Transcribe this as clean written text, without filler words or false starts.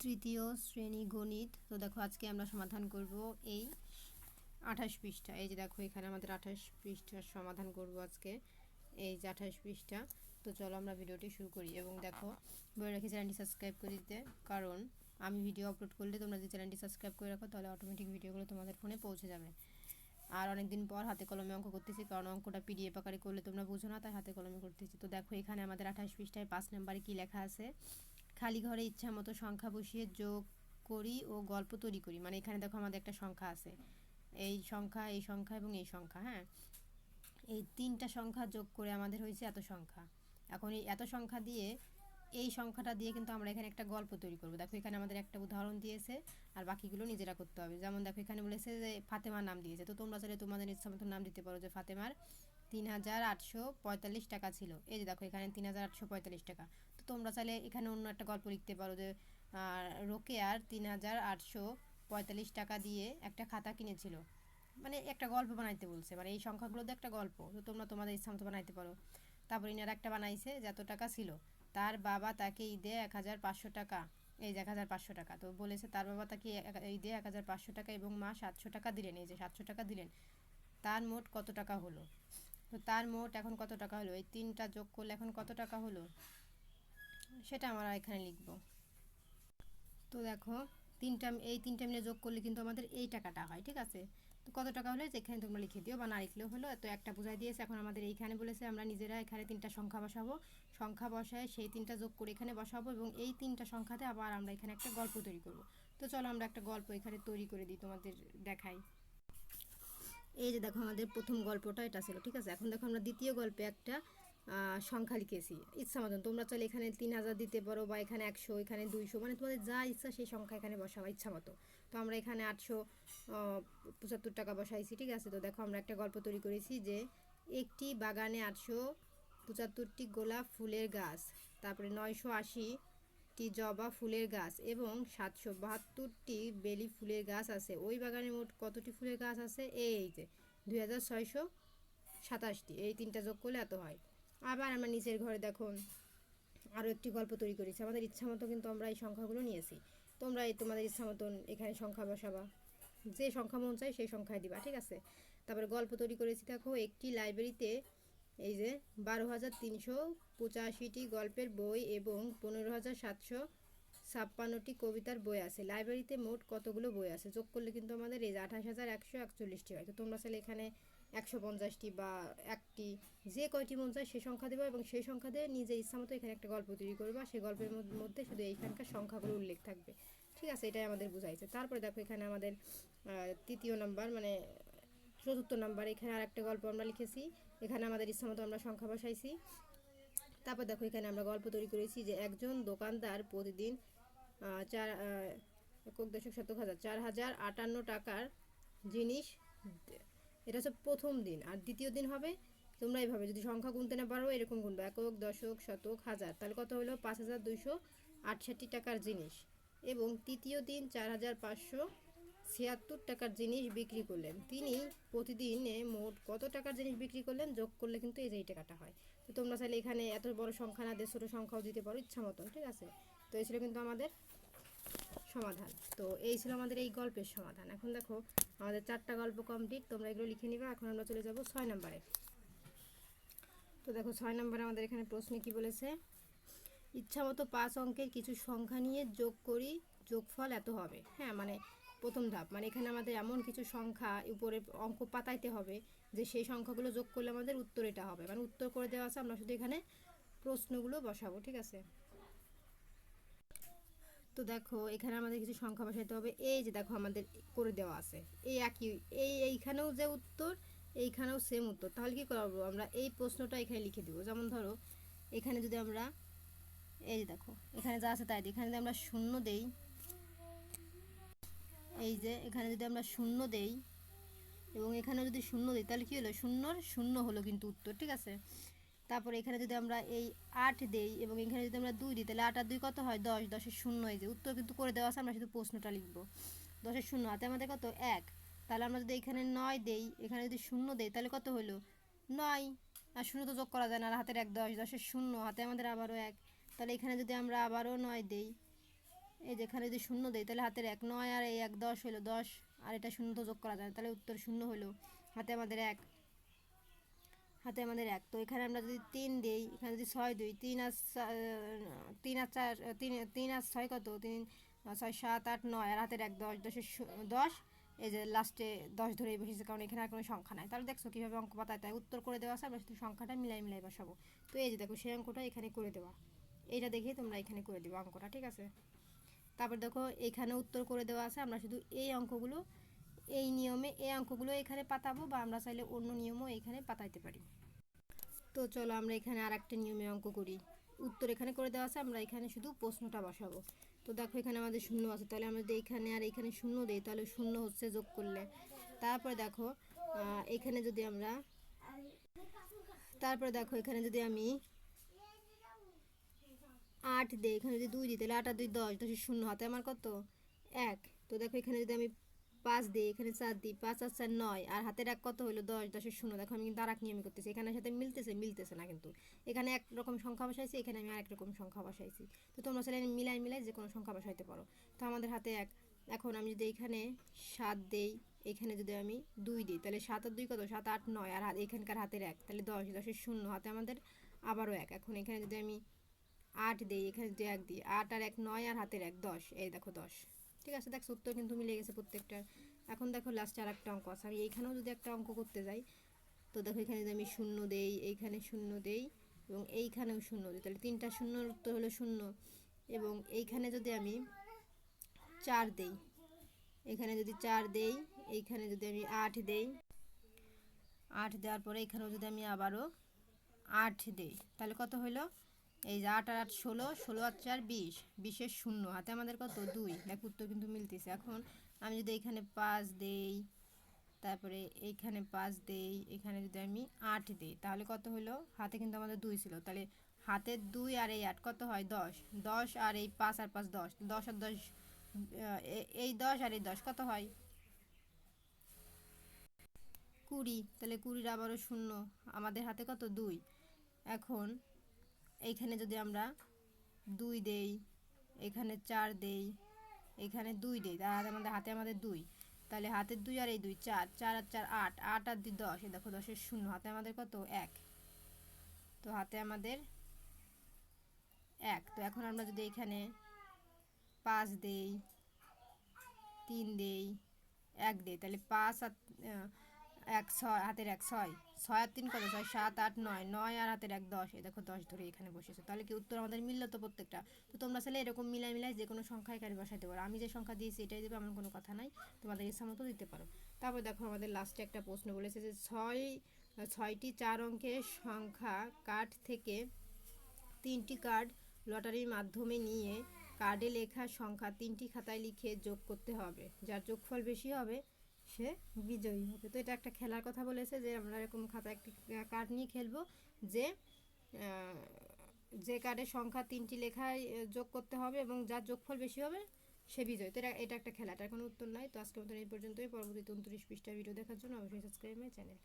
তৃতীয় শ্রেণী গণিত। তো দেখো আজকে আমরা সমাধান করব এই 28 পৃষ্ঠা। এই যে দেখো এখানে আমাদের 28 পৃষ্ঠার সমাধান করব আজকে, এই যে 28 পৃষ্ঠা। তো চলো আমরা ভিডিওটি শুরু করি এবং দেখো বলে রাখি চ্যানেলটি সাবস্ক্রাইব করে দিতে, কারণ আমি ভিডিও আপলোড করলে তোমরা যদি চ্যানেলটি সাবস্ক্রাইব করে রাখো তাহলে অটোমেটিক ভিডিওগুলো তোমাদের ফোনে পৌঁছে যাবে। আর অনেকদিন পর হাতে কলমে অঙ্ক করতেছি, কারণ অঙ্কটা পিডিএফ আকারে করলে তোমরা বুঝো না, তাই হাতে কলমে করতেছি। তো দেখো এখানে আমাদের 28 পৃষ্ঠায় 5 নম্বরে কি লেখা আছে, খালি ঘরে ইচ্ছা মতো সংখ্যা বসিয়ে যোগ করি ও গল্প তৈরি করি। মানে এখানে দেখো আমাদের একটা সংখ্যা আছে, এই সংখ্যা, এই সংখ্যা এবং এই সংখ্যা, হ্যাঁ, এই তিনটা সংখ্যা যোগ করে আমাদের হয়েছে এত সংখ্যা। এখন এই এত সংখ্যা দিয়ে এই সংখ্যাটা দিয়ে কিন্তু আমরা এখানে একটা গল্প তৈরি করব। দেখো এখানে আমাদের একটা উদাহরণ দিয়েছে, আর বাকিগুলো নিজেরা করতে হবে। যেমন দেখো এখানে বলেছে যে ফাতেমার নাম দিয়েছে, তো তোমরা চাইলে তোমাদের ইচ্ছা মতো নাম দিতে পারো, যে ফাতেমার 3845 টাকা ছিল। এই যে দেখো এখানে 3845 টাকা। তো তোমরা চাইলে এখানে অন্য একটা গল্প লিখতে পারো, যে রোকেয়ার 3845 টাকা দিয়ে একটা খাতা কিনেছিল। মানে একটা গল্প বানাইতে বলছে, মানে এই সংখ্যাগুলো দিয়ে একটা গল্প, তো তোমরা তোমাদের ইচ্ছা মতো বানাইতে পারো। তারপর ইনারা একটা বানাইছে যে এত টাকা ছিল, তার বাবা তাকে ঈদে 1500 টাকা, এই যে 1500 টাকা। তো বলেছে তার বাবা তাকে ঈদে 1500 টাকা এবং মা 700 টাকা দিলেন, এই যে 700 টাকা দিলেন, তার মোট কত টাকা হলো। তো তার মোট এখন কত টাকা হলো, এই তিনটা যোগ করলে এখন কত টাকা হলো সেটা আমরা এখানে লিখব। তো দেখো এই তিনটা মিলে যোগ করলে কিন্তু আমাদের এই টাকাটা হয়, ঠিক আছে। তো কত টাকা হলো এখানে তোমরা লিখে দিও, বা না লিখলেও হলো। তো একটা বোঝাই দিয়েছে, এখন আমাদের এইখানে বলেছে আমরা নিজেরা এখানে তিনটা সংখ্যা বসাবো, সংখ্যা বসায় সেই তিনটা যোগ করে এখানে বসাবো এবং এই তিনটা সংখ্যাতে আবার আমরা এখানে একটা গল্প তৈরি করব। তো চলো আমরা একটা গল্প এখানে তৈরি করে দিই, তোমাদের দেখাই। এই যে দেখো আমাদের প্রথম গল্পটা এটা ছিল, ঠিক আছে। এখন দেখো আমরা দ্বিতীয় গল্পে একটা সংখ্যা লিখেছি ইচ্ছা মতন। তোমরা চাইলে এখানে 3000 দিতে পারো, বা এখানে 100, এখানে 200, মানে তোমাদের যা ইচ্ছা সেই সংখ্যা এখানে বসাবো ইচ্ছা মতো। তো আমরা এখানে 875 টাকা বসাইছি, ঠিক আছে। তো দেখো আমরা একটা গল্প তৈরি করেছি, যে একটি বাগানে 875টি গোলাপ ফুলের গাছ, তারপরে 980টি জবা ফুলের গাছ এবং 772টি বেলি ফুলের গাছ আছে। ওই বাগানে মোট কতটি ফুলের গাছ আছে, এই যে 2627টি। এই তিনটা যোগ করলে এত হয়। আবার আমরা নিচের ঘরে দেখো আরও একটি গল্প তৈরি করেছি, আমাদের ইচ্ছা মতো কিন্তু আমরা এই সংখ্যাগুলো নিয়েছি। তোমরা এই তোমাদের ইচ্ছা মতন এখানে সংখ্যা বসাবা, যে সংখ্যা মন চাই সেই সংখ্যায় দিবা, ঠিক আছে। তারপরে গল্প তৈরি করেছি দেখো, একটি লাইব্রেরিতে এই যে 12,385টি গল্পের বই এবং 15,756টি কবিতার বই আছে। লাইব্রেরিতে মোট কতগুলো বই আছে, যোগ করলে কিন্তু আমাদের এই যে 28,141টি হয়। তো তোমরা চাইলে এখানে 150টি বা একটি, যে কয়টি মন চায় সেই সংখ্যা দেবো এবং সেই সংখ্যা দিয়ে নিজের ইচ্ছা মতো এখানে একটা গল্প তৈরি করবা। সেই গল্পের মধ্যে শুধু এইখানকার সংখ্যাগুলো উল্লেখ থাকবে, ঠিক আছে। এটাই আমাদের বুঝাইছে। তারপরে দেখো এখানে আমাদের তৃতীয় নাম্বার, মানে চতুর্থ নাম্বার, এখানে আর একটা গল্প আমরা লিখেছি। এখানে আমাদের ইচ্ছা মতো আমরা সংখ্যা বসাইছি। তারপর দেখো এখানে আমরা গল্প তৈরি করেছি, যে একজন দোকানদার প্রতিদিন 4,058 টাকার জিনিস, এটা হচ্ছে প্রথম দিন। আর দ্বিতীয় দিন হবে, তোমরা এইভাবে যদি সংখ্যা গুনতে না পারো এরকম গুনবে, একক, দশক, শতক, হাজার, তাহলে কত হলো 5,268 টাকার জিনিস। এবং তৃতীয় দিন 4,576 টাকার জিনিস বিক্রি করলেন। তিনি প্রতিদিনে মোট কত টাকার জিনিস বিক্রি করলেন, যোগ করলে কিন্তু এই যে এই টাকাটা হয়। তো তোমরা চাইলে এখানে এত বড় সংখ্যা না দিয়ে ছোটো সংখ্যাও দিতে পারো ইচ্ছা মতন, ঠিক আছে। তো এই ছিল কিন্তু আমাদের সমাধান। তো এই ছিল আমাদের এই গল্পের সমাধান। এখন দেখো আমাদের 4টা গল্প কমপ্লিট, তোমরা এগুলো লিখে নিবা। এখন আমরা চলে যাব 6 নম্বরে। তো দেখো 6 নম্বরে আমাদের এখানে প্রশ্নে কি বলেছে, ইচ্ছা মতো 5 অঙ্কের কিছু সংখ্যা নিয়ে যোগ করি, যোগফল এত হবে। হ্যাঁ, মানে প্রথম ধাপ, মানে এখানে আমাদের এমন কিছু সংখ্যা উপরে অঙ্ক পাতাইতে হবে যে সেই সংখ্যাগুলো যোগ করলে আমাদের উত্তর এটা হবে, মানে উত্তর করে দেওয়া আছে, আমরা শুধু এখানে প্রশ্নগুলো বসাবো, ঠিক আছে। তো দেখো এখানে আমাদের কিছু সংখ্যা বসাইতে হবে। এই যে দেখো আমাদের করে দেওয়া আছে এই একই, এইখানেও যে উত্তর, এইখানেও সেম উত্তর। তাহলে কি করবো, আমরা এই প্রশ্নটা এখানে লিখে দিব। যেমন ধরো এখানে যদি আমরা, এই যে দেখো এখানে যা আছে তাই দিই, এখানে যদি আমরা শূন্য দেই, এই যে এখানে যদি আমরা শূন্য দেই এবং এখানে যদি শূন্য দিই, তাহলে কি হলো, শূন্যর শূন্য হলো কিন্তু উত্তর, ঠিক আছে। তারপরে এখানে যদি আমরা এই 8 দেই এবং এখানে যদি আমরা 2 দিই, তাহলে 8 আর 2 কত হয় 10, 10-এর শূন্য, এই যে উত্তর কিন্তু করে দেওয়া আছে, আমরা শুধু প্রশ্নটা লিখব। 10-এর শূন্য হাতে আমাদের কত 1, তাহলে আমরা যদি এখানে 9 দেই, এখানে যদি শূন্য দেই, তাহলে কত হলো 9, আর শূন্য তো যোগ করা যায় না, আর হাতের 1 10, 10-এর শূন্য হাতে আমাদের আবারও 1, তাহলে এখানে যদি আমরা আবারও 9 দেই, এই যেখানে যদি শূন্য দেয় তাহলে হাতের 1 9 আর এই 1 10 হলো 10, আর এটা শূন্য তো যোগ করা যায়, তাহলে উত্তর শূন্য হলো। হাতে আমাদের 1, তো এখানে আমরা যদি 3 দিই, এখানে যদি 6 দিই, 3 আর 4 3 আর 6 কত, 3 6 7 8 9, আর হাতের 1 10, 10, এই যে লাস্টে 10 ধরেই বসেছে, কারণ এখানে আর কোনো সংখ্যা নাই। তাহলে দেখছো কীভাবে অঙ্ক পাতায় তাই উত্তর করে দেওয়া আছে, আমরা শুধু সংখ্যাটা মিলাই বসাবো। তো এই যে দেখো সেই অঙ্কটা এখানে করে দেওয়া, এইটা দেখেই তোমরা এখানে করে দেবো অঙ্কটা, ঠিক আছে। তারপর দেখো এখানে উত্তর করে দেওয়া আছে, আমরা শুধু এই অঙ্কগুলো এই নিয়মে এই অঙ্কগুলো এখানে পাতাবো, বা আমরা চাইলে অন্য নিয়মও এখানে পাতাইতে পারি। তো চলো আমরা এখানে আর একটা নিয়মে অঙ্ক করি। উত্তর এখানে করে দেওয়া আছে, আমরা এখানে শুধু প্রশ্নটা বসাবো। তো দেখো এখানে আমাদের শূন্য আছে, তাহলে আমরা যদি এখানে আর এখানে শূন্য দিই তাহলে শূন্য হচ্ছে যোগ করলে। তারপরে দেখো এখানে যদি আমরা দেখো এখানে যদি আমি 8 দিই, এখানে যদি 2 দিই তাহলে 8 আর 2 10, 10 শূন্য, হাতে আমার কত 1। তো দেখো এখানে যদি আমি 5 দিই, এখানে 4 দিই, 5 আর 4 9, আর হাতের 1 কত হলো 10, 10 শূন্য। দেখো আমি কিন্তু আর এক নিয়মে করতেছি, এখানের সাথে মিলতেছে না, কিন্তু এখানে একরকম সংখ্যা বসাইছি, এখানে আমি আরেক রকম সংখ্যা বসাইছি। তো তোমরা চাইলে মিলাই যে কোনো সংখ্যা বসাইতে পারো। তো আমাদের হাতে 1, এখন আমি যদি এখানে 7 দেই, এখানে যদি আমি 2 দিই তাহলে 7 আর 2 কত, 7 8 9, আর এখানকার হাতের 1 তাহলে 10, 10 শূন্য, হাতে আমাদের আবারও 1। এখন এখানে যদি আমি 8 দিই, এখানে যদি 1 দিই, 8 আর 1 9, আর হাতের 1 10, এই দেখো 10, ঠিক আছে। দেখো উত্তর কিন্তু মিলে গেছে প্রত্যেকটার। এখন দেখো লাস্টে আর একটা অঙ্ক আছে, আমি এইখানেও যদি একটা অঙ্ক করতে যাই, তো দেখো এখানে যদি আমি শূন্য দেই, এইখানে শূন্য দেই, এবং এইখানেও শূন্য দিই, তাহলে 3টা শূন্যর উত্তর হলো শূন্য। এবং এইখানে যদি আমি 4 দেই, এখানে যদি 4 দেই, এইখানে যদি আমি 8 দেই, 8 দেওয়ার পরে এখানেও যদি আমি আবারও 8 দেই, তাহলে কত হলো, এই যে 8 আর 8 16, 16 আর 4 20, 20 শূন্য, হাতে আমাদের কত 2। দেখো উত্তর কিন্তু মিলতেছে। এখন আমি যদি এখানে 5 দেই, তারপরে এইখানে 5 দেই, এখানে যদি আমি 8 দিই, তাহলে কত হলো, হাতে কিন্তু আমাদের 2 ছিল, তাহলে হাতের 2 আর এই 8 কত হয় 10, 10 আর এই 5 আর 5 10, 10 আর 10 এই 10 আর এই 10 কত হয় 20, তাহলে 20 আবারও শূন্য, আমাদের হাতে কত 2। এখন এইখানে যদি আমরা 2 দেই, এখানে 4 দেই, এখানে 2 দেই, তাহলে আমাদের হাতে 2, তাহলে হাতের 2 আর এই 2 4, 4 আর 4 8, 8 আর 2 10, এই দেখো 10 শূন্য, হাতে আমাদের কত 1। তো হাতে আমাদের 1। তো এখন আমরা যদি এখানে 5 দেই, 3 দেই, 1 দেই, তাহলে 5 আর 1 6, হাতের 1 6, 6 আর 3 কত, 6 7 8 9, 9 আর হাতের 1 10, এই দেখো 10 ধরে এখানে বসেছে। তাহলে কি উত্তর আমাদের মিললো তো প্রত্যেকটা। তো তোমরা চাইলে এরকম মিলাই যে কোনো সংখ্যা এখানে বসাইতে পারো, আমি যে সংখ্যা দিয়েছি এটাই দেবে, এমন কোনো কথা নাই, তোমাদের ইচ্ছা মতো দিতে পারো। তারপর দেখো আমাদের লাস্টে একটা প্রশ্ন বলেছে যে 6টি 4 অঙ্কের সংখ্যা কার্ড থেকে 3টি কার্ড লটারির মাধ্যমে নিয়ে কার্ডে লেখা সংখ্যা 3টি খাতায় লিখে যোগ করতে হবে, যার যোগফল বেশি হবে সে বিজয়ী হবে। তো এটা একটা খেলার কথা বলেছে, যে আমরা এরকম খাতায় একটি কার্ড নিয়ে খেলবো, যে যে কার্ডের সংখ্যা 3টি লেখায় যোগ করতে হবে এবং যার যোগফল বেশি হবে সে বিজয়ী। তো এটা একটা খেলা, এটার কোনো উত্তর নাই। তো আজকের মতন এই পর্যন্তই। পরবর্তীতে 29 পৃষ্ঠা ভিডিও দেখার জন্য অবশ্যই সাবস্ক্রাইব মাই চ্যানেল।